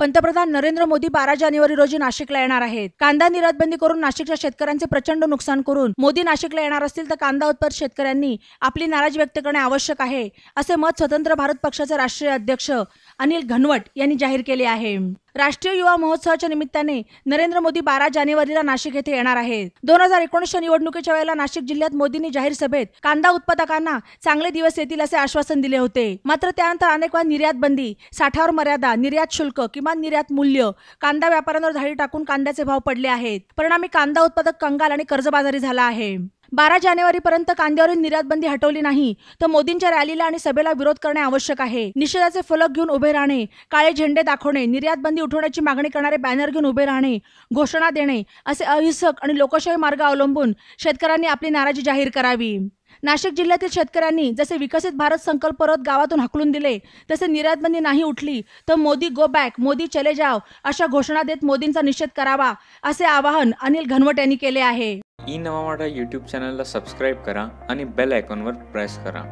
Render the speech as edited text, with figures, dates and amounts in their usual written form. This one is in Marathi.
पंतप्रधान नरेंद्र मोदी 12 जानेवारी रोजी नाशिकला येणार आहेत। कांदा निर्यात बंदी करून नाशिकच्या शेतकऱ्यांचे प्रचंड नुकसान करून मोदी नाशिकला येणार असतील तर कांदा उत्पादक शेतकऱ्यांनी आपली नाराजी व्यक्त करणे आवश्यक आहे, असे मत स्वतंत्र भारत पक्षाचे राष्ट्रीय अध्यक्ष अनिल घनवट यांनी जाहीर केले आहे। राष्ट्रीय युवा महोत्सवाच्या निमित्ताने नरेंद्र मोदी 12 जानेवारीला नाशिक येथे येणार आहेत। 2019च्या निवडणुकीच्या वेळेला नाशिक जिल्ह्यात मोदींनी जाहीर सभेत कांदा उत्पादकांना चांगले दिवस येतील असे आश्वासन दिले होते। मात्र त्यानंतर अनेक वेळा निर्यात बंदी, साठावर मर्यादा, निर्यात शुल्क, किमान निर्यात मूल्य, कांदा व्यापाऱ्यांवर धाडी टाकून कांद्याचे भाव पडले आहेत। परिणामी कांदा उत्पादक कंगाल आणि कर्जबाजारी झाला आहे। 12 जानेवारीपर्यंत कांद्यावरील निर्यात बंदी हटवली नाही तर मोदींच्या रॅलीला आणि सभेला विरोध करणे आवश्यक आहे। निषेधाचे फलक घेऊन उभे राहणे, काळे झेंडे दाखवणे, निर्यात बंदी उठवण्याची मागणी करणारे बॅनर घेऊन उभे राहणे, घोषणा देणे असे अहिंसक आणि लोकशाही मार्ग अवलंबून शेतकऱ्यांनी आपली नाराजी जाहीर करावी। नाशिक जिल्ह्यातील शेतकऱ्यांनी जसे विकसित भारत संकल्प रथ गावातून हाकलून दिले तसे निर्यात बंदी नाही उठली तर मोदी गो बॅक, मोदी चले जाओ अशा घोषणा देत मोदींचा निषेध करावा असे आवाहन अनिल घनवट यांनी केले आहे। ई नवा मराठा यूट्यूब चॅनलला सबस्क्राईब करा आणि बेल आयकॉनवर प्रेस करा।